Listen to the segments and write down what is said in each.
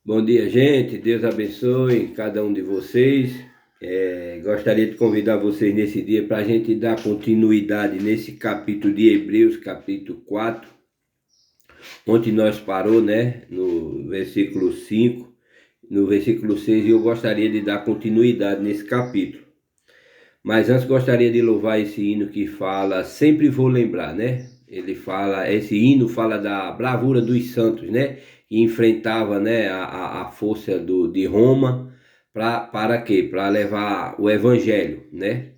Bom dia, gente. Deus abençoe cada um de vocês. Gostaria de convidar vocês nesse dia para a gente dar continuidade nesse capítulo de Hebreus, capítulo 4, onde nós parou, né? No versículo 5, no versículo 6, e eu gostaria de dar continuidade nesse capítulo. Mas antes gostaria de louvar esse hino que fala, sempre vou lembrar, né? Esse hino fala da bravura dos santos, né? Que enfrentava, né, a força de Roma para quê? Para levar o evangelho, né?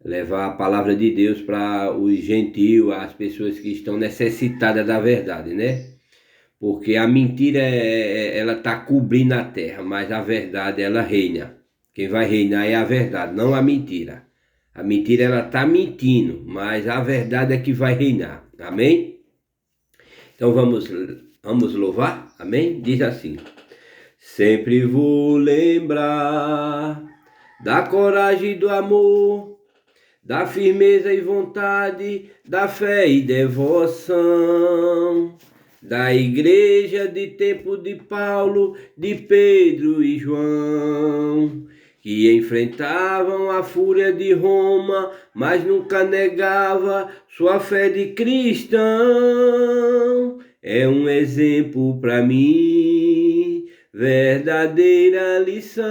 Levar a palavra de Deus para os gentios, as pessoas que estão necessitadas da verdade, né? Porque a mentira ela está cobrindo a terra, mas a verdade ela reina. Quem vai reinar é a verdade, não a mentira. A mentira ela está mentindo, mas a verdade é que vai reinar. Amém? Então vamos louvar? Amém? Diz assim: sempre vou lembrar da coragem e do amor, da firmeza e vontade, da fé e devoção, da igreja de tempo de Paulo, de Pedro e João, que enfrentavam a fúria de Roma, mas nunca negava sua fé de cristão. É um exemplo para mim, verdadeira lição.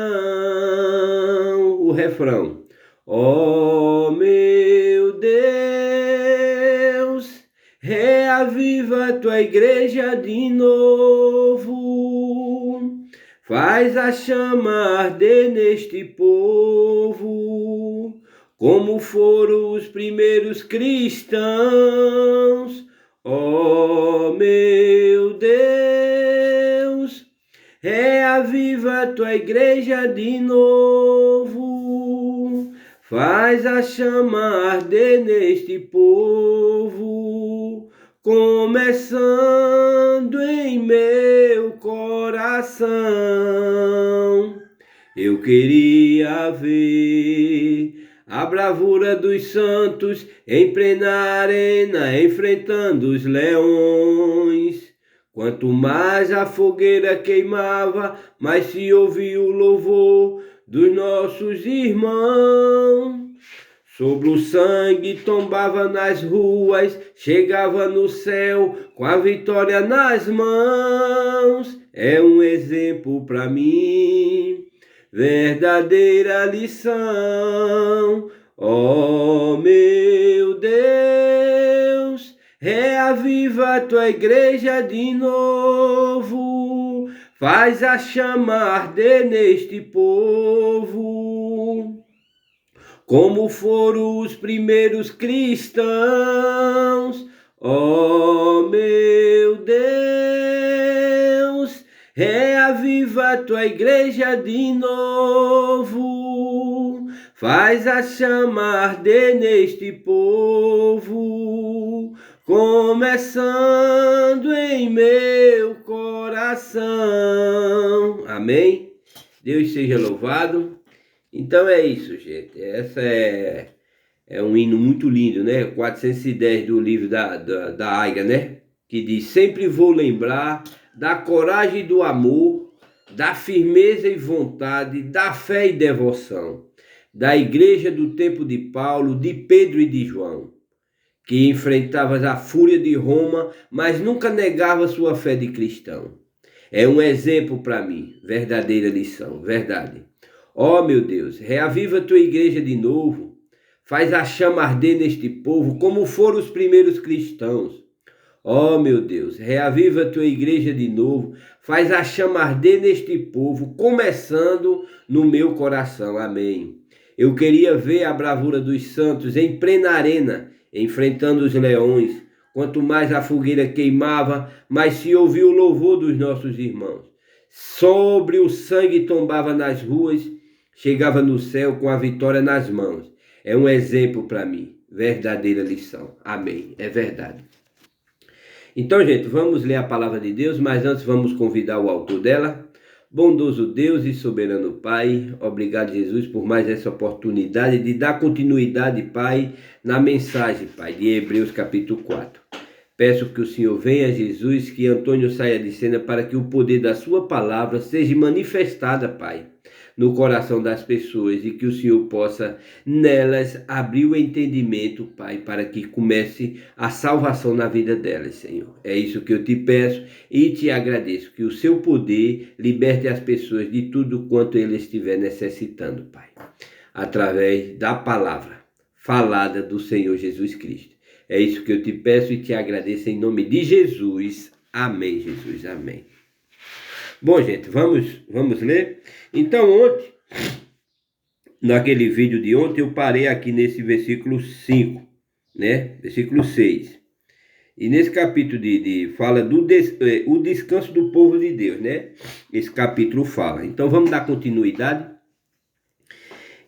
O refrão: ó meu Deus, reaviva tua igreja de novo, faz a chama arder neste povo, como foram os primeiros cristãos. Ó meu Deus, reaviva tua igreja de novo, faz a chama arder neste povo, começando em meu coração. Eu queria ver a bravura dos santos em plena arena, enfrentando os leões. Quanto mais a fogueira queimava, mais se ouvia o louvor dos nossos irmãos. Sobre o sangue tombava nas ruas, chegava no céu com a vitória nas mãos. É um exemplo para mim, verdadeira lição. Ó meu Deus, reaviva a tua igreja de novo, faz a chama arder neste povo, como foram os primeiros cristãos. Ó meu Deus, reaviva a tua igreja de novo, faz a chama arder neste povo, começando em meu coração. Amém? Deus seja louvado. Então é isso, gente. Essa é um hino muito lindo, né? 410 do livro da Águia, né? Que diz: sempre vou lembrar da coragem e do amor, da firmeza e vontade, da fé e devoção, da igreja do tempo de Paulo, de Pedro e de João, que enfrentava a fúria de Roma, mas nunca negava sua fé de cristão. É um exemplo para mim, verdadeira lição, verdade. Ó meu Deus, reaviva a tua igreja de novo, faz a chama arder neste povo, como foram os primeiros cristãos. Ó meu Deus, reaviva a tua igreja de novo, faz a chama arder neste povo, começando no meu coração. Amém. Eu queria ver a bravura dos santos em plena arena, enfrentando os leões. Quanto mais a fogueira queimava, mais se ouvia o louvor dos nossos irmãos. Sobre o sangue tombava nas ruas, chegava no céu com a vitória nas mãos. É um exemplo para mim, verdadeira lição. Amém, é verdade. Então, gente, vamos ler a palavra de Deus, mas antes vamos convidar o autor dela. Bondoso Deus e soberano Pai, obrigado, Jesus, por mais essa oportunidade de dar continuidade, Pai, na mensagem, Pai, de Hebreus capítulo 4. Peço que o Senhor venha, Jesus, que Antônio saia de cena para que o poder da sua palavra seja manifestada, Pai, no coração das pessoas e que o Senhor possa nelas abrir o entendimento, Pai, para que comece a salvação na vida delas, Senhor. É isso que eu te peço e te agradeço, que o seu poder liberte as pessoas de tudo quanto eles estiver necessitando, Pai, através da palavra falada do Senhor Jesus Cristo. É isso que eu te peço e te agradeço em nome de Jesus. Amém, Jesus, amém. Bom, gente, vamos ler? Então, ontem, naquele vídeo de ontem, eu parei aqui nesse versículo 5, né? Versículo 6. E nesse capítulo fala o descanso do povo de Deus, né? Esse capítulo fala. Então, vamos dar continuidade.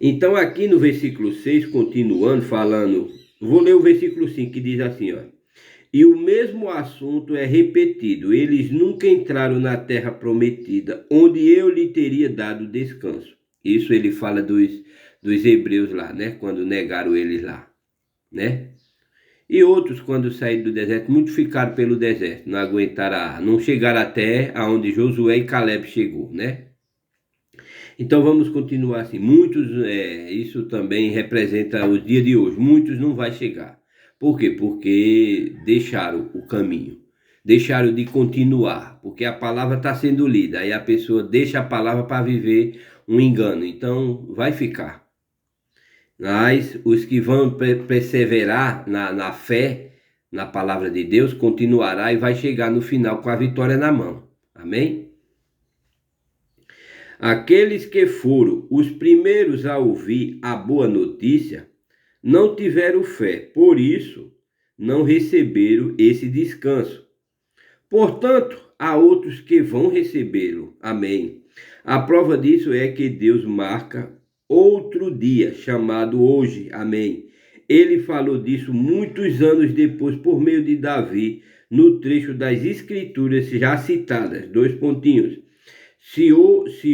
Então, aqui no versículo 6, continuando, falando... Vou ler o versículo 5 que diz assim, ó. E o mesmo assunto é repetido. Eles nunca entraram na terra prometida, onde eu lhe teria dado descanso. Isso ele fala dos hebreus lá, né? Quando negaram eles lá, né? E outros, quando saíram do deserto, muitos ficaram pelo deserto. Não aguentaram, não chegaram até aonde Josué e Caleb chegou, né? Então vamos continuar assim. Muitos, isso também representa os dias de hoje. Muitos não vai chegar. Por quê? Porque deixaram o caminho. Deixaram de continuar. Porque a palavra está sendo lida. Aí a pessoa deixa a palavra para viver um engano. Então vai ficar. Mas os que vão perseverar na fé, na palavra de Deus, continuará e vai chegar no final com a vitória na mão. Amém? Aqueles que foram os primeiros a ouvir a boa notícia não tiveram fé, por isso não receberam esse descanso. Portanto, há outros que vão recebê-lo. Amém. A prova disso é que Deus marca outro dia, chamado hoje. Amém. Ele falou disso muitos anos depois, por meio de Davi, no trecho das Escrituras já citadas. 2 pontinhos. Se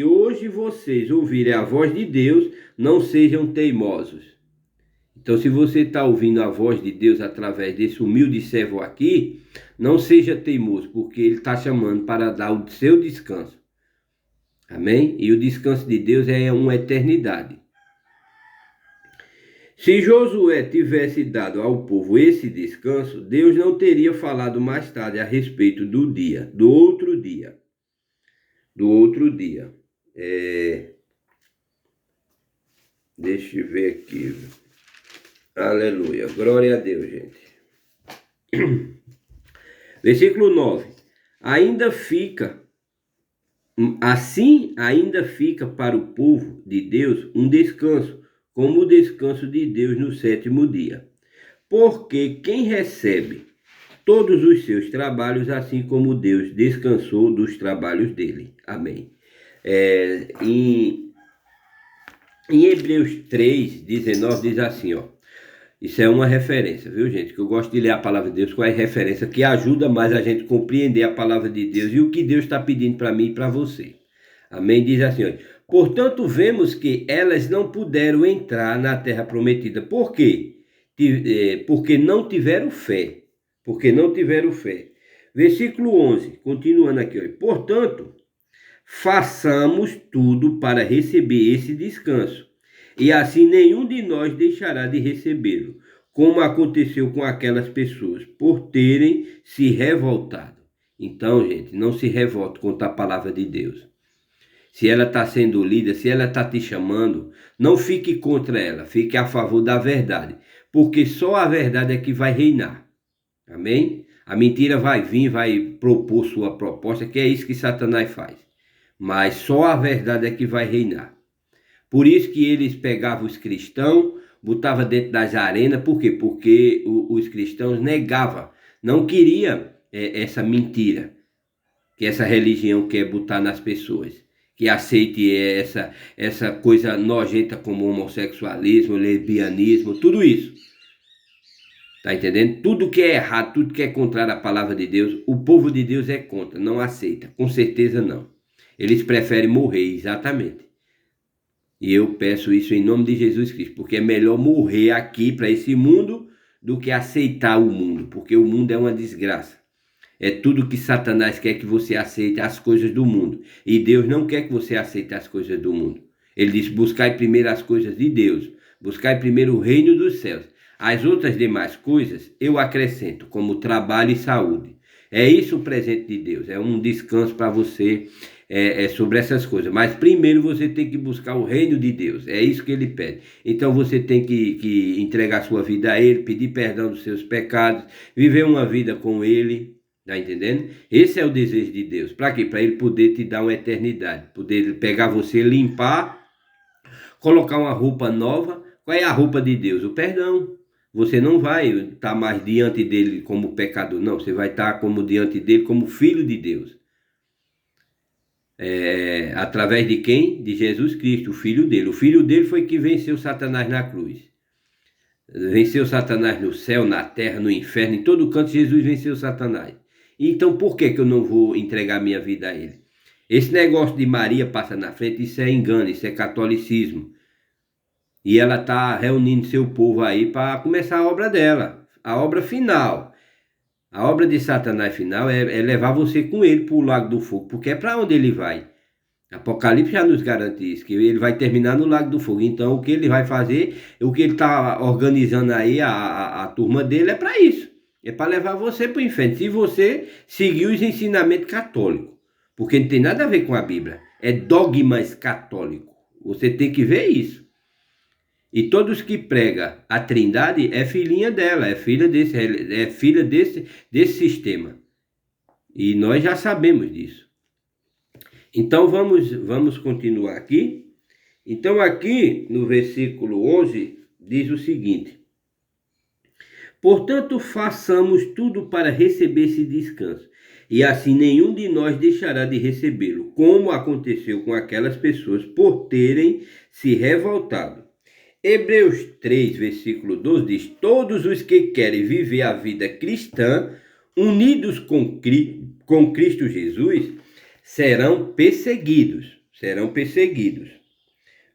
hoje vocês ouvirem a voz de Deus, não sejam teimosos. Então, se você está ouvindo a voz de Deus através desse humilde servo aqui, não seja teimoso, porque ele está chamando para dar o seu descanso. Amém? E o descanso de Deus é uma eternidade. Se Josué tivesse dado ao povo esse descanso, Deus não teria falado mais tarde a respeito do outro dia. Deixa eu ver aqui. Aleluia. Glória a Deus, gente. Versículo 9. Ainda fica para o povo de Deus um descanso, como o descanso de Deus no 7º dia. Porque quem recebe todos os seus trabalhos, assim como Deus descansou dos trabalhos dele. Amém. Em Hebreus 3:19 diz assim, ó. Isso é uma referência, viu, gente? Que eu gosto de ler a palavra de Deus com as referências que ajuda mais a gente a compreender a palavra de Deus e o que Deus está pedindo para mim e para você. Amém? Diz assim, ó. Portanto, vemos que elas não puderam entrar na terra prometida. Por quê? Porque não tiveram fé. Porque não tiveram fé. Versículo 11, continuando aqui, ó. Portanto, façamos tudo para receber esse descanso, e assim nenhum de nós deixará de recebê-lo, como aconteceu com aquelas pessoas, por terem se revoltado. Então, gente, não se revolte contra a palavra de Deus. Se ela está sendo lida, se ela está te chamando, não fique contra ela, fique a favor da verdade, porque só a verdade é que vai reinar. Amém? A mentira vai vir, vai propor sua proposta, que é isso que Satanás faz. Mas só a verdade é que vai reinar. Por isso que eles pegavam os cristãos, botavam dentro das arenas. Por quê? Porque os cristãos negavam, não queriam essa mentira que essa religião quer botar nas pessoas. Que aceite essa coisa nojenta como homossexualismo, lesbianismo, tudo isso. Tá entendendo? Tudo que é errado, tudo que é contrário à palavra de Deus, o povo de Deus é contra, não aceita, com certeza não. Eles preferem morrer, exatamente. E eu peço isso em nome de Jesus Cristo, porque é melhor morrer aqui para esse mundo do que aceitar o mundo, porque o mundo é uma desgraça. É tudo que Satanás quer que você aceite, as coisas do mundo. E Deus não quer que você aceite as coisas do mundo. Ele diz, buscai primeiro as coisas de Deus, buscai primeiro o reino dos céus. As outras demais coisas eu acrescento, como trabalho e saúde. É isso o presente de Deus, é um descanso para você sobre essas coisas. Mas primeiro você tem que buscar o reino de Deus, é isso que ele pede. Então você tem que entregar sua vida a ele, pedir perdão dos seus pecados, viver uma vida com ele, tá entendendo? Esse é o desejo de Deus. Para quê? Para ele poder te dar uma eternidade, poder pegar você, limpar, colocar uma roupa nova. Qual é a roupa de Deus? O perdão. Você não vai estar mais diante dele como pecador, não. Você vai estar como diante dele como filho de Deus. Através de quem? De Jesus Cristo, o filho dele. O filho dele foi que venceu Satanás na cruz. Venceu Satanás no céu, na terra, no inferno, em todo canto Jesus venceu Satanás. Então por que eu não vou entregar minha vida a ele? Esse negócio de Maria passa na frente, isso é engano, isso é catolicismo. E ela está reunindo seu povo aí para começar a obra dela, a obra final. A obra de Satanás final é levar você com ele para o lago do fogo, porque é para onde ele vai. Apocalipse já nos garante isso, que ele vai terminar no lago do fogo. Então o que ele vai fazer, o que ele está organizando aí, a turma dele é para isso. É para levar você para o inferno, se você seguir os ensinamentos católicos. Porque não tem nada a ver com a Bíblia, é dogmas católicos. Você tem que ver isso. E todos que pregam a Trindade é filhinha dela, é filha desse sistema. E nós já sabemos disso. Então vamos continuar aqui. Então aqui no versículo 11 diz o seguinte: portanto façamos tudo para receber esse descanso, e assim nenhum de nós deixará de recebê-lo, como aconteceu com aquelas pessoas por terem se revoltado. Hebreus 3, versículo 12 diz: todos os que querem viver a vida cristã, unidos com Cristo Jesus, serão perseguidos.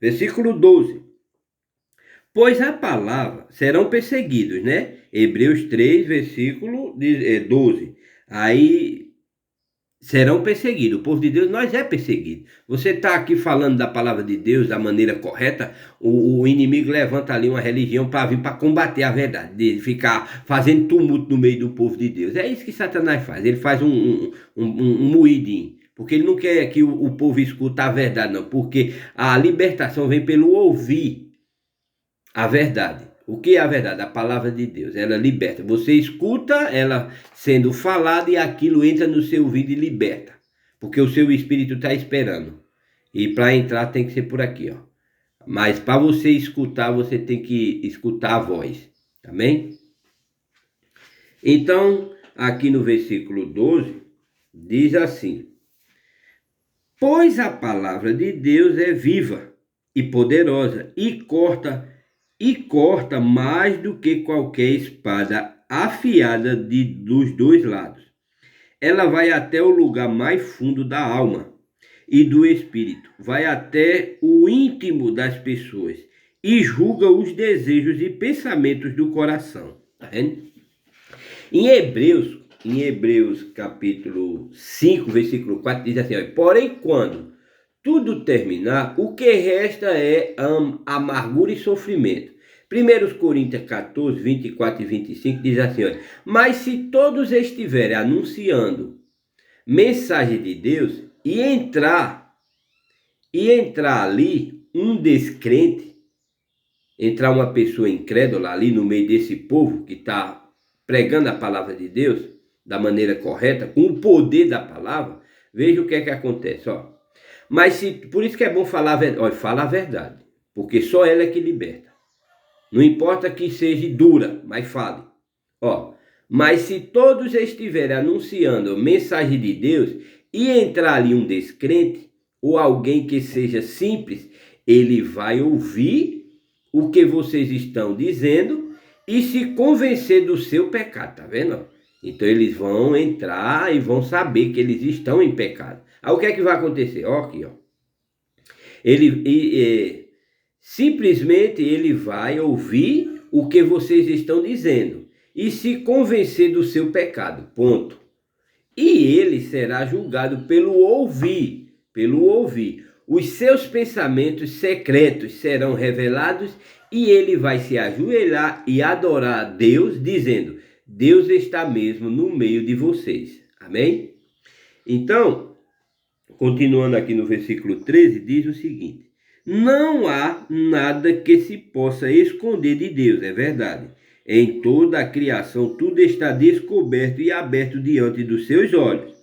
Versículo 12. Pois a palavra, serão perseguidos, né? Hebreus 3, versículo 12. Aí serão perseguidos. O povo de Deus nós é perseguido. Você está aqui falando da palavra de Deus da maneira correta, o inimigo levanta ali uma religião para vir para combater a verdade, de ficar fazendo tumulto no meio do povo de Deus. É isso que Satanás faz. Ele faz um moidinho, porque ele não quer que o povo escuta a verdade, não. Porque a libertação vem pelo ouvir a verdade. O que é a verdade? A palavra de Deus, ela liberta. Você escuta ela sendo falada e aquilo entra no seu ouvido e liberta. Porque o seu espírito está esperando. E para entrar tem que ser por aqui, ó. Mas para você escutar, você tem que escutar a voz. Amém? Então, aqui no versículo 12, diz assim: pois a palavra de Deus é viva e poderosa e corta mais do que qualquer espada afiada dos dois lados. Ela vai até o lugar mais fundo da alma e do espírito, vai até o íntimo das pessoas e julga os desejos e pensamentos do coração. Tá vendo? Em Hebreus capítulo 5, versículo 4, diz assim: porém, quando tudo terminar, o que resta é amargura e sofrimento. 1 Coríntios 14, 24 e 25 diz assim: mas se todos estiverem anunciando mensagem de Deus e entrar ali um descrente, entrar uma pessoa incrédula ali no meio desse povo que está pregando a palavra de Deus da maneira correta, com o poder da palavra, veja o que é que acontece, ó. Mas por isso que é bom falar a verdade. Olha, fala a verdade, porque só ela é que liberta. Não importa que seja dura, mas fale. Ó, mas se todos estiverem anunciando a mensagem de Deus e entrar ali um descrente ou alguém que seja simples, ele vai ouvir o que vocês estão dizendo e se convencer do seu pecado, tá vendo? Então eles vão entrar e vão saber que eles estão em pecado. Aí o que é que vai acontecer? Ó, aqui, ó. Simplesmente ele vai ouvir o que vocês estão dizendo e se convencer do seu pecado. Ponto. E ele será julgado pelo ouvir, pelo ouvir. Os seus pensamentos secretos serão revelados e ele vai se ajoelhar e adorar a Deus, dizendo: Deus está mesmo no meio de vocês. Amém? Então, continuando aqui no versículo 13, diz o seguinte: não há nada que se possa esconder de Deus, é verdade. Em toda a criação tudo está descoberto e aberto diante dos seus olhos.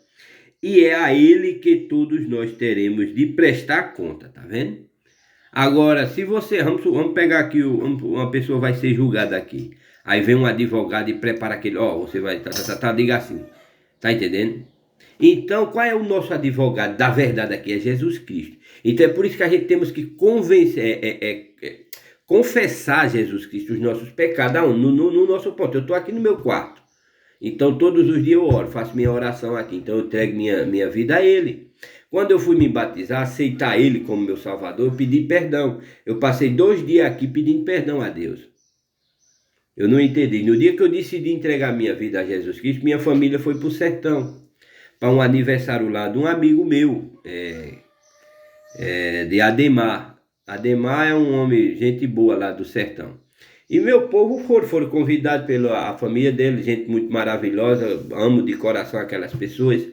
E é a ele que todos nós teremos de prestar conta, tá vendo? Agora, se você, vamos pegar aqui, uma pessoa vai ser julgada aqui. Aí vem um advogado e prepara aquele, você vai, diga assim, tá entendendo? Então, qual é o nosso advogado da verdade aqui? É Jesus Cristo. Então é por isso que a gente temos que confessar Jesus Cristo os nossos pecados no nosso ponto. Eu estou aqui no meu quarto. Então todos os dias eu oro, faço minha oração aqui. Então eu entrego minha vida a Ele. Quando eu fui me batizar, aceitar Ele como meu Salvador, eu pedi perdão. Eu passei 2 dias aqui pedindo perdão a Deus. Eu não entendi. No dia que eu decidi entregar minha vida a Jesus Cristo, minha família foi para o sertão, para um aniversário lá de um amigo meu, de Ademar. Ademar é um homem, gente boa lá do sertão. E meu povo foram convidados pela família dele, gente muito maravilhosa, amo de coração aquelas pessoas.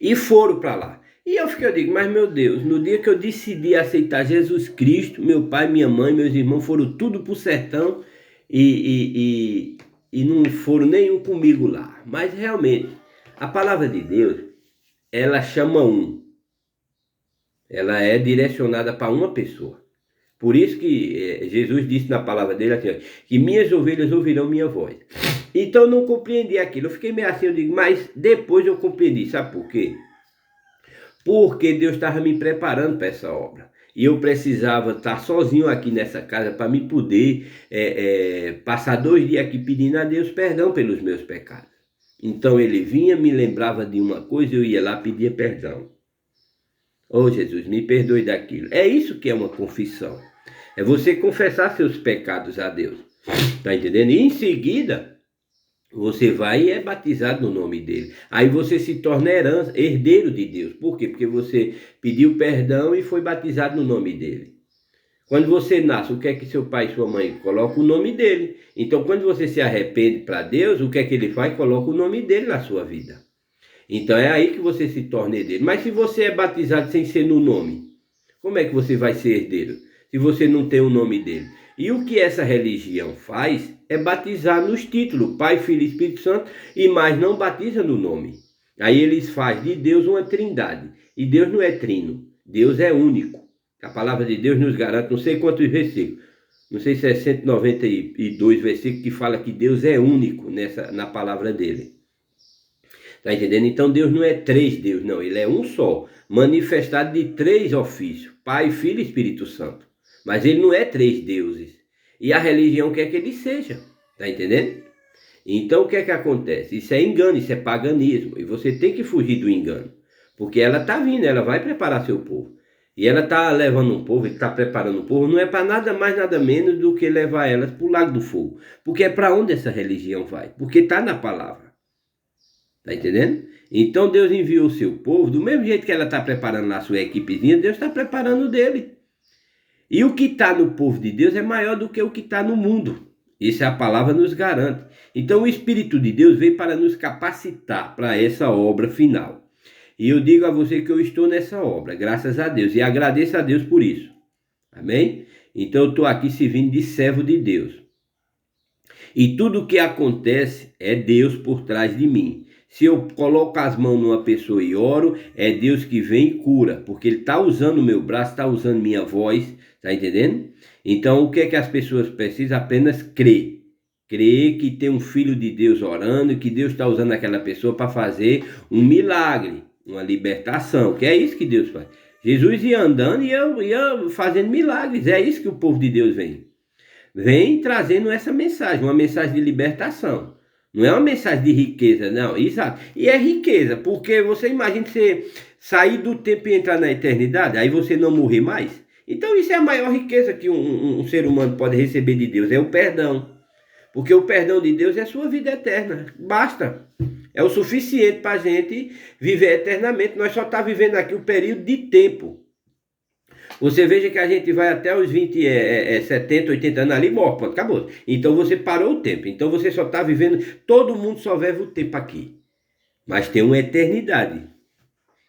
E foram para lá. E eu digo, mas meu Deus, no dia que eu decidi aceitar Jesus Cristo, meu pai, minha mãe, meus irmãos foram tudo para o sertão e não foram nenhum comigo lá. Mas realmente, a palavra de Deus, ela chama um. Ela é direcionada para uma pessoa. Por isso que Jesus disse na palavra dele assim, que minhas ovelhas ouvirão minha voz. Então eu não compreendi aquilo. Eu fiquei meio assim, eu digo, mas depois eu compreendi. Sabe por quê? Porque Deus estava me preparando para essa obra. E eu precisava estar sozinho aqui nessa casa para me poder passar 2 dias aqui pedindo a Deus perdão pelos meus pecados. Então ele vinha, me lembrava de uma coisa, eu ia lá pedir perdão. Jesus, me perdoe daquilo. É isso que é uma confissão. É você confessar seus pecados a Deus. Tá entendendo? E em seguida, você vai e é batizado no nome dele. Aí você se torna herdeiro de Deus. Por quê? Porque você pediu perdão e foi batizado no nome dele. Quando você nasce, o que é que seu pai e sua mãe colocam? O nome dele. Então, quando você se arrepende para Deus, o que é que ele faz? Coloca o nome dele na sua vida. Então é aí que você se torna herdeiro. Mas se você é batizado sem ser no nome, como é que você vai ser herdeiro? Se você não tem o nome dele. E o que essa religião faz é batizar nos títulos, Pai, Filho e Espírito Santo, e mais não batiza no nome. Aí eles fazem de Deus uma trindade. E Deus não é trino, Deus é único. A palavra de Deus nos garante, não sei quantos versículos, não sei se é 192 versículos que fala que Deus é único na palavra dele. Tá entendendo? Então Deus não é 3 Deus, não. Ele é um só, manifestado de 3 ofícios, Pai, Filho e Espírito Santo. Mas ele não é 3 deuses. E a religião quer que ele seja. Tá entendendo? Então o que é que acontece? Isso é engano, isso é paganismo. E você tem que fugir do engano. Porque ela tá vindo, ela vai preparar seu povo. E ela tá levando um povo, ele tá preparando um povo, não é para nada mais, nada menos do que levar elas para o lago do fogo. Porque é para onde essa religião vai? Porque tá na palavra. Tá entendendo? Então Deus enviou o seu povo, do mesmo jeito que ela está preparando lá a sua equipezinha, Deus está preparando o dele. E o que está no povo de Deus é maior do que o que está no mundo. Isso a palavra nos garante. Então o Espírito de Deus veio para nos capacitar para essa obra final. E eu digo a você que eu estou nessa obra, graças a Deus. E agradeço a Deus por isso. Amém? Então eu estou aqui servindo de servo de Deus. E tudo o que acontece é Deus por trás de mim. Se eu coloco as mãos numa pessoa e oro, é Deus que vem e cura, porque Ele está usando o meu braço, está usando minha voz, tá entendendo? Então o que é que as pessoas precisam? Apenas crer. Crer que tem um filho de Deus orando e que Deus está usando aquela pessoa para fazer um milagre, uma libertação, que é isso que Deus faz. Jesus ia andando e ia fazendo milagres, é isso que o povo de Deus vem. Vem trazendo essa mensagem, uma mensagem de libertação. Não é uma mensagem de riqueza, não, exato. E é riqueza, porque você imagina você sair do tempo e entrar na eternidade, aí você não morrer mais. Então isso é a maior riqueza que um ser humano pode receber de Deus, é o perdão. Porque o perdão de Deus é a sua vida eterna. Basta. É o suficiente para a gente viver eternamente. Nós só estamos vivendo aqui um período de tempo. Você veja que a gente vai até os 20, 70, 80 anos ali e morre, pronto, acabou. Então você parou o tempo. Então você só está vivendo, todo mundo só vive o tempo aqui. Mas tem uma eternidade.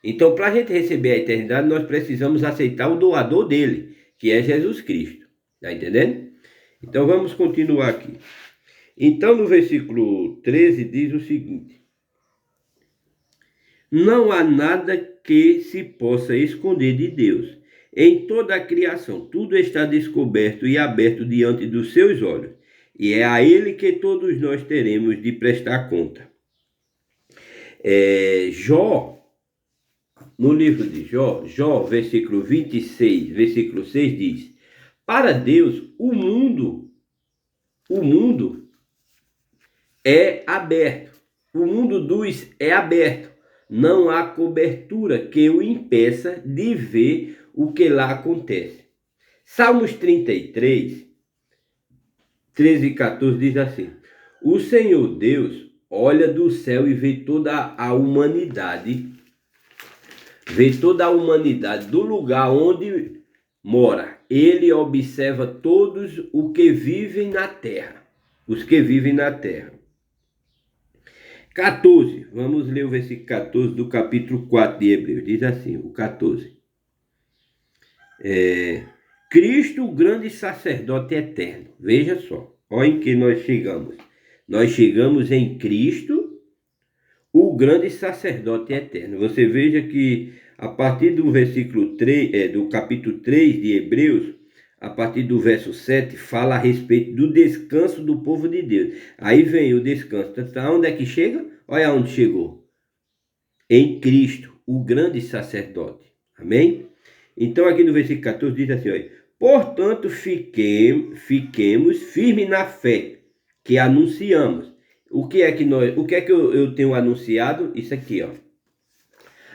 Então para a gente receber a eternidade, nós precisamos aceitar o doador dele, que é Jesus Cristo. Está entendendo? Então vamos continuar aqui. Então no versículo 13 diz o seguinte: não há nada que se possa esconder de Deus. Em toda a criação, tudo está descoberto e aberto diante dos seus olhos, e é a Ele que todos nós teremos de prestar conta. Jó, no livro de Jó, versículo 26, versículo 6 diz: para Deus, o mundo é aberto, o mundo dos é aberto, não há cobertura que o impeça de ver o que lá acontece. Salmos 33, 13 e 14 diz assim: o Senhor Deus olha do céu e vê toda a humanidade, do lugar onde mora. Ele observa todos os que vivem na terra. 14, vamos ler o versículo 14 do capítulo 4 de Hebreus. Diz assim, o 14. Cristo, o grande sacerdote eterno. Veja só, olha em que nós chegamos. Nós chegamos em Cristo, o grande sacerdote eterno. Você veja que a partir do versículo 3, do capítulo 3 de Hebreus, a partir do verso 7, fala a respeito do descanso do povo de Deus. Aí vem o descanso. Onde é que chega? Olha onde chegou. Em Cristo, o grande sacerdote. Amém? Então aqui no versículo 14 diz assim, olha: portanto, fiquemos firmes na fé que anunciamos. O que é que eu tenho anunciado? Isso aqui, ó.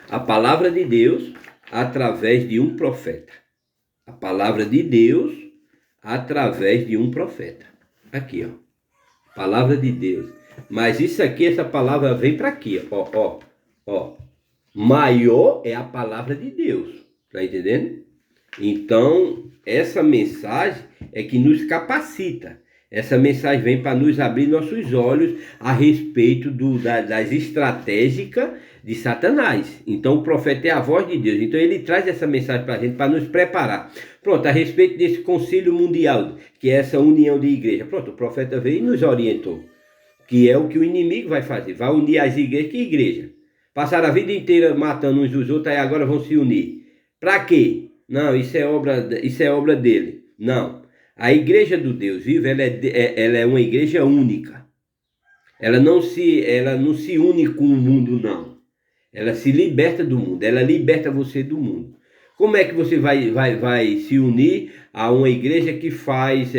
A palavra de Deus através de um profeta. A palavra de Deus através de um profeta. Aqui, ó. Palavra de Deus. Mas isso aqui, essa palavra vem para aqui, ó. Maior é a palavra de Deus. Tá entendendo? Então, essa mensagem é que nos capacita. Essa mensagem vem para nos abrir nossos olhos a respeito das estratégicas de Satanás. Então o profeta é a voz de Deus. Então ele traz essa mensagem para a gente, para nos preparar. Pronto, a respeito desse concílio mundial, que é essa união de igreja. Pronto, o profeta veio e nos orientou. Que é o que o inimigo vai fazer. Vai unir as igrejas. Que igreja? Passaram a vida inteira matando uns dos outros, aí agora vão se unir. Para quê? Não, isso é obra dele. Não. A igreja do Deus vivo, ela é uma igreja única. Ela não se une com o mundo, não. Ela se liberta do mundo. Ela liberta você do mundo. Como é que você vai se unir a uma igreja que faz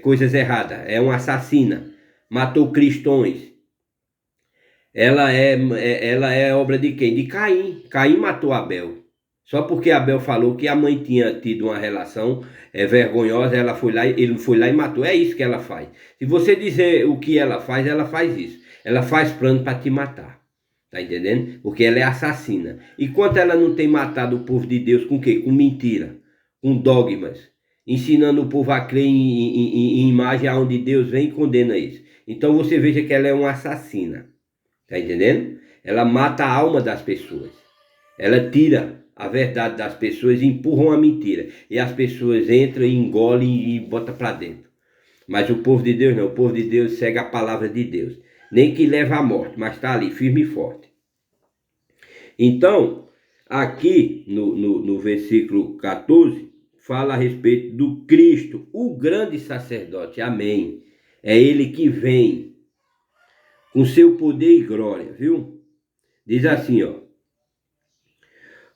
coisas erradas? É uma assassina. Matou cristãos. Ela é obra de quem? De Caim. Caim matou Abel. Só porque Abel falou que a mãe tinha tido uma relação vergonhosa, ele foi lá e matou. É isso que ela faz. Se você dizer o que ela faz isso. Ela faz plano para te matar. Tá entendendo? Porque ela é assassina. E quanto ela não tem matado o povo de Deus com o quê? Com mentira, com dogmas, ensinando o povo a crer em imagem aonde Deus vem e condena isso. Então você veja que ela é uma assassina. Tá entendendo? Ela mata a alma das pessoas. Ela tira a verdade das pessoas e empurram a mentira. E as pessoas entram e engolem e botam para dentro. Mas o povo de Deus não. O povo de Deus segue a palavra de Deus. Nem que leva à morte, mas está ali, firme e forte. Então, aqui no versículo 14, fala a respeito do Cristo, o grande sacerdote. Amém. É ele que vem com seu poder e glória, viu? Diz assim, ó: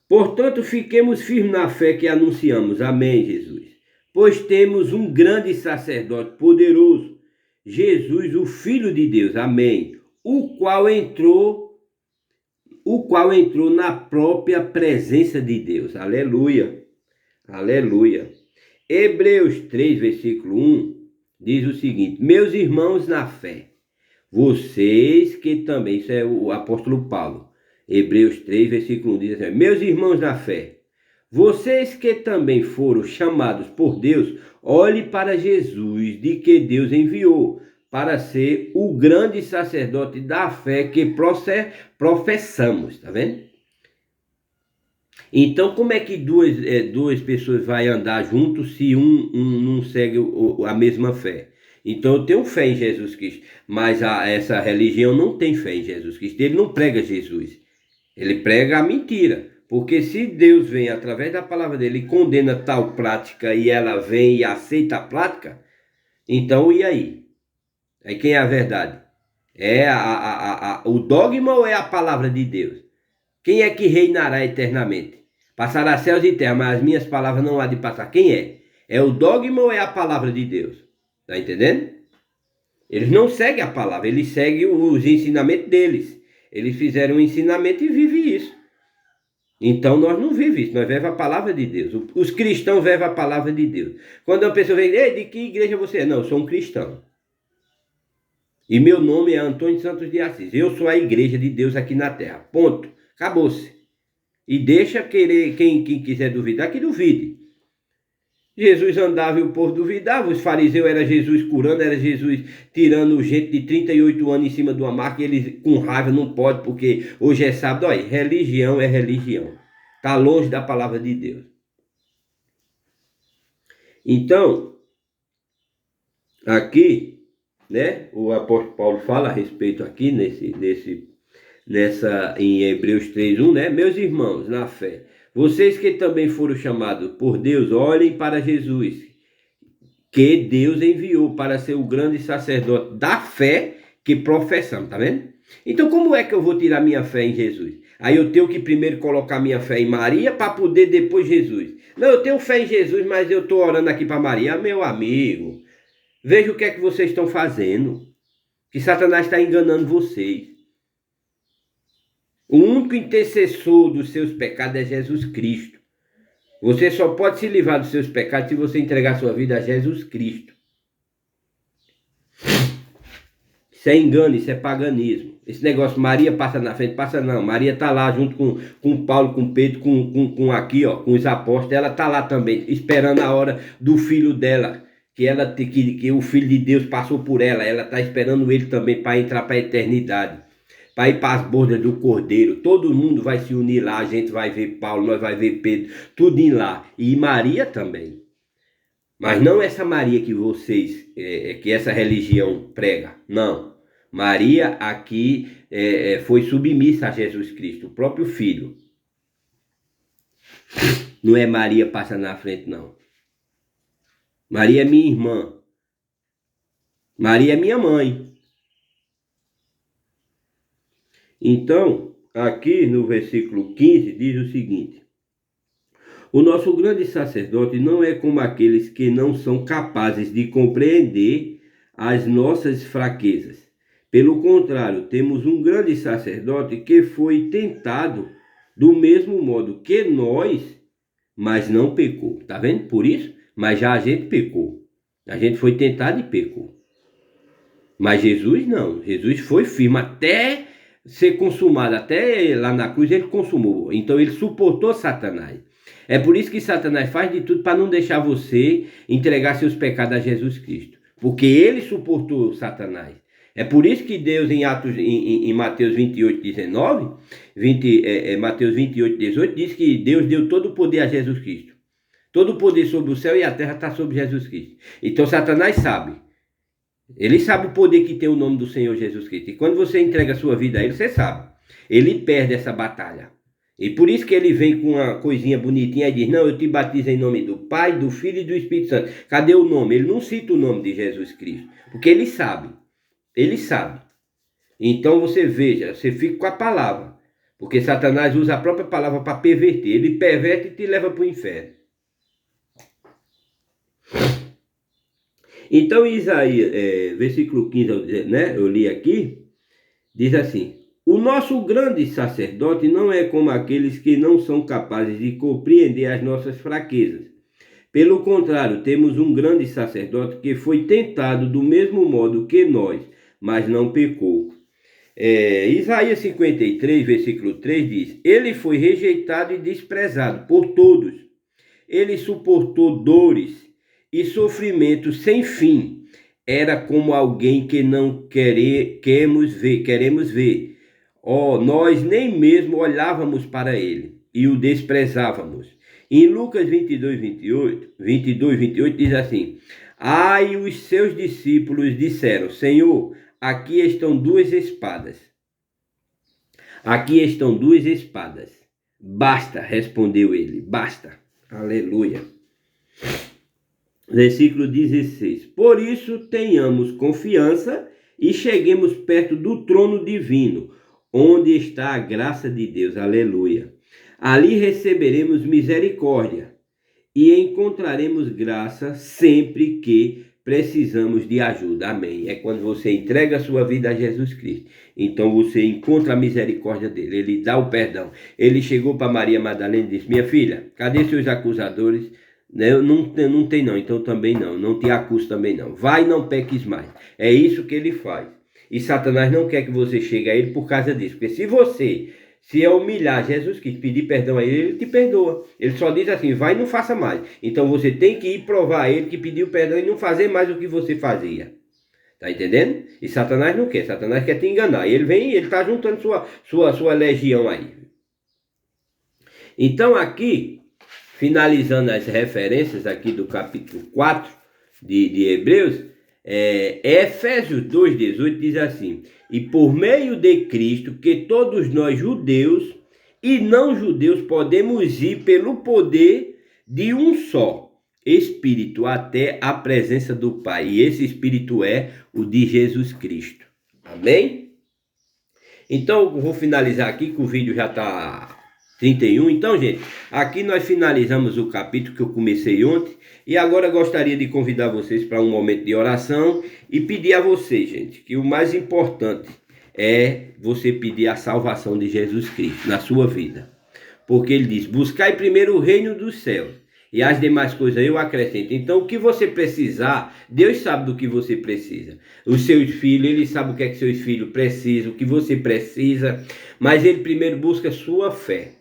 portanto, fiquemos firmes na fé que anunciamos. Amém, Jesus. Pois temos um grande sacerdote poderoso, Jesus, o Filho de Deus. Amém. O qual entrou na própria presença de Deus. Aleluia. Aleluia. Hebreus 3, versículo 1, diz o seguinte: meus irmãos na fé, vocês que também, isso é o apóstolo Paulo, Hebreus 3, versículo 1, diz assim: meus irmãos na fé, vocês que também foram chamados por Deus, olhe para Jesus, de que Deus enviou, para ser o grande sacerdote da fé que professamos, tá vendo? Então, como é que duas pessoas vão andar juntos se um não segue a mesma fé? Então, eu tenho fé em Jesus Cristo, mas essa religião não tem fé em Jesus Cristo. Ele não prega Jesus, ele prega a mentira. Porque se Deus vem através da palavra dele e condena tal prática e ela vem e aceita a prática, então e aí? Aí quem é a verdade? É o dogma ou é a palavra de Deus? Quem é que reinará eternamente? Passará céus e terra, mas as minhas palavras não há de passar. Quem é? É o dogma ou é a palavra de Deus? Está entendendo? Eles não seguem a palavra, eles seguem os ensinamentos deles. Eles fizeram um ensinamento e vivem isso. Então nós não vivemos isso, nós vivemos a palavra de Deus. Os cristãos vivem a palavra de Deus. Quando uma pessoa vem, de que igreja você é? Não, eu sou um cristão. E meu nome é Antônio Santos de Assis. Eu sou a igreja de Deus aqui na terra. Ponto. Acabou-se. E deixa querer, quem quiser duvidar, que duvide. Jesus andava e o povo duvidava. Os fariseus era Jesus curando, era Jesus tirando gente de 38 anos em cima de uma marca. E eles com raiva não pode, porque hoje é sábado. Olha, religião é religião. Está longe da palavra de Deus. Então, aqui, né, o apóstolo Paulo fala a respeito aqui em Hebreus 3:1, né? Meus irmãos na fé, vocês que também foram chamados por Deus, olhem para Jesus, que Deus enviou para ser o grande sacerdote da fé que professamos, tá vendo? Então como é que eu vou tirar minha fé em Jesus? Aí eu tenho que primeiro colocar minha fé em Maria para poder depois Jesus. Não, eu tenho fé em Jesus, mas eu estou orando aqui para Maria. Meu amigo, veja o que é que vocês estão fazendo, que Satanás está enganando vocês. O único intercessor dos seus pecados é Jesus Cristo. Você só pode se livrar dos seus pecados se você entregar sua vida a Jesus Cristo. Isso é engano, isso é paganismo. Esse negócio, Maria passa na frente, passa não. Maria está lá junto com Paulo, com Pedro, com aqui, ó, com os apóstolos. Ela está lá também, esperando a hora do filho dela. Que o Filho de Deus passou por ela. Ela está esperando ele também para entrar para a eternidade. Para ir para as bordas do Cordeiro. Todo mundo vai se unir lá. A gente vai ver Paulo, nós vai ver Pedro. Tudo em lá. E Maria também. Mas não essa Maria que vocês, que essa religião prega. Não. Maria aqui foi submissa a Jesus Cristo, o próprio Filho. Não é Maria passa na frente, não. Maria é minha irmã. Maria é minha mãe. Então, aqui no versículo 15 diz o seguinte: o nosso grande sacerdote não é como aqueles que não são capazes de compreender as nossas fraquezas. Pelo contrário, temos um grande sacerdote que foi tentado do mesmo modo que nós, mas não pecou. Tá vendo? Por isso, mas já a gente pecou. A gente foi tentado e pecou. Mas Jesus não. Jesus foi firme até ser consumado. Até lá na cruz ele consumou. Então ele suportou Satanás. É por isso que Satanás faz de tudo para não deixar você entregar seus pecados a Jesus Cristo. Porque ele suportou Satanás. É por isso que Deus em Mateus 28:19, Mateus 28:18 diz que Deus deu todo o poder a Jesus Cristo. Todo o poder sobre o céu e a terra está sobre Jesus Cristo. Então Satanás sabe. Ele sabe o poder que tem o nome do Senhor Jesus Cristo. E quando você entrega a sua vida a ele, você sabe. Ele perde essa batalha. E por isso que ele vem com uma coisinha bonitinha e diz: não, eu te batizo em nome do Pai, do Filho e do Espírito Santo. Cadê o nome? Ele não cita o nome de Jesus Cristo. Porque ele sabe. Ele sabe. Então você veja, você fica com a palavra. Porque Satanás usa a própria palavra para perverter. Ele perverte e te leva para o inferno. Então Isaías, versículo 15, né, eu li aqui, diz assim: o nosso grande sacerdote não é como aqueles que não são capazes de compreender as nossas fraquezas. Pelo contrário, temos um grande sacerdote que foi tentado do mesmo modo que nós, mas não pecou. Isaías 53, versículo 3 diz: Ele foi rejeitado e desprezado por todos. Ele suportou dores e sofrimentos sem fim. Era como alguém que não queremos ver. Nós nem mesmo olhávamos para ele e o desprezávamos. Em Lucas 22, 28 diz assim: Ai, os seus discípulos disseram: Senhor, aqui estão duas espadas. Aqui estão duas espadas. Basta, respondeu ele, basta. Aleluia. Versículo 16. Por isso tenhamos confiança e cheguemos perto do trono divino, onde está a graça de Deus. Aleluia. Ali receberemos misericórdia e encontraremos graça sempre que precisamos de ajuda. Amém. É quando você entrega a sua vida a Jesus Cristo. Então você encontra a misericórdia dele. Ele dá o perdão. Ele chegou para Maria Madalena e disse: minha filha, cadê seus acusadores? Não tem não, então também não. Não te acuso também não. Vai e não peques mais. É isso que ele faz. E Satanás não quer que você chegue a ele por causa disso. Porque se você se humilhar Jesus Cristo, pedir perdão a ele, ele te perdoa. Ele só diz assim: vai e não faça mais. Então você tem que ir provar a ele que pediu perdão e não fazer mais o que você fazia. Tá entendendo? E Satanás não quer. Satanás quer te enganar. Ele vem e ele está juntando sua legião aí. Então aqui, finalizando as referências aqui do capítulo 4 de Hebreus, Efésios 2,18 diz assim: e por meio de Cristo, que todos nós judeus e não judeus podemos ir pelo poder de um só Espírito até a presença do Pai. E esse Espírito é o de Jesus Cristo. Amém? Então eu vou finalizar aqui que o vídeo já está 31. Então, gente, aqui nós finalizamos o capítulo que eu comecei ontem. E agora eu gostaria de convidar vocês para um momento de oração e pedir a vocês, gente, que o mais importante é você pedir a salvação de Jesus Cristo na sua vida. Porque ele diz: buscai primeiro o reino dos céus e as demais coisas eu acrescento. Então, o que você precisar, Deus sabe do que você precisa. Os seus filhos, ele sabe o que é que seus filhos precisam, o que você precisa. Mas ele primeiro busca sua fé.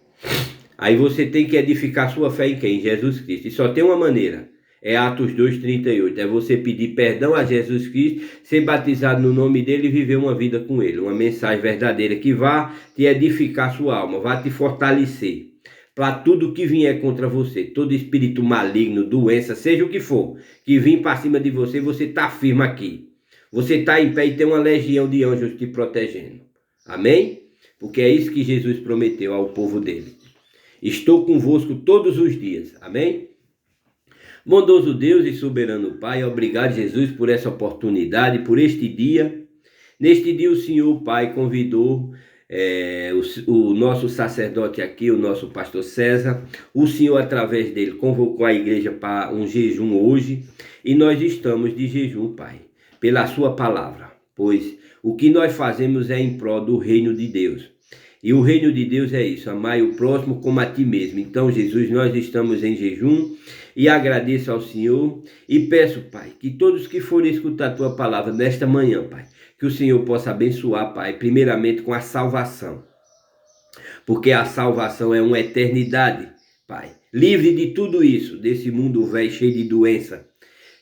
Aí você tem que edificar sua fé em quem? Em Jesus Cristo. E só tem uma maneira. É Atos 2,38. É você pedir perdão a Jesus Cristo, ser batizado no nome dele e viver uma vida com ele. Uma mensagem verdadeira que vá te edificar sua alma, vá te fortalecer. Para tudo que vier contra você, todo espírito maligno, doença, seja o que for, que vir para cima de você, você está firme aqui. Você está em pé e tem uma legião de anjos te protegendo. Amém? Porque é isso que Jesus prometeu ao povo dele. Estou convosco todos os dias. Amém? Bondoso Deus e soberano Pai, obrigado, Jesus, por essa oportunidade, por este dia. Neste dia o Senhor, Pai, convidou o nosso sacerdote aqui, o nosso pastor César. O Senhor, através dele, convocou a igreja para um jejum hoje. E nós estamos de jejum, Pai, pela sua palavra. Pois o que nós fazemos é em prol do reino de Deus. E o reino de Deus é isso: amai o próximo como a ti mesmo. Então, Jesus, nós estamos em jejum e agradeço ao Senhor e peço, Pai, que todos que forem escutar a tua palavra nesta manhã, Pai, que o Senhor possa abençoar, Pai, primeiramente com a salvação. Porque a salvação é uma eternidade, Pai. Livre de tudo isso, desse mundo velho cheio de doença,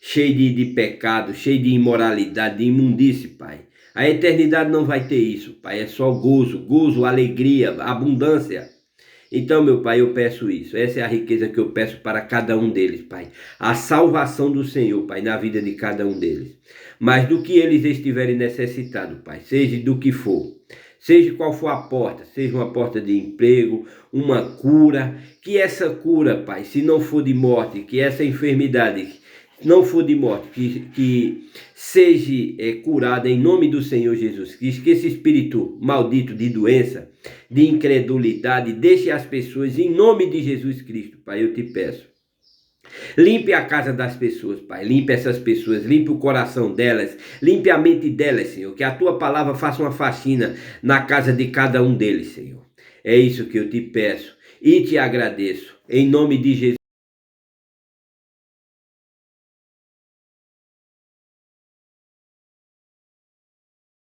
cheio de pecado, cheio de imoralidade, de imundície, Pai. A eternidade não vai ter isso, Pai. É só gozo, alegria, abundância. Então, meu Pai, eu peço isso. Essa é a riqueza que eu peço para cada um deles, Pai. A salvação do Senhor, Pai, na vida de cada um deles. Mas do que eles estiverem necessitados, Pai, seja do que for, seja qual for a porta, seja uma porta de emprego, uma cura, que essa cura, Pai, se não for de morte, que essa enfermidade não for de morte, que seja curada em nome do Senhor Jesus Cristo, que esse espírito maldito de doença, de incredulidade, deixe as pessoas em nome de Jesus Cristo, Pai, eu te peço. Limpe a casa das pessoas, Pai, limpe essas pessoas, limpe o coração delas, limpe a mente delas, Senhor, que a tua palavra faça uma faxina na casa de cada um deles, Senhor. É isso que eu te peço e te agradeço, em nome de Jesus.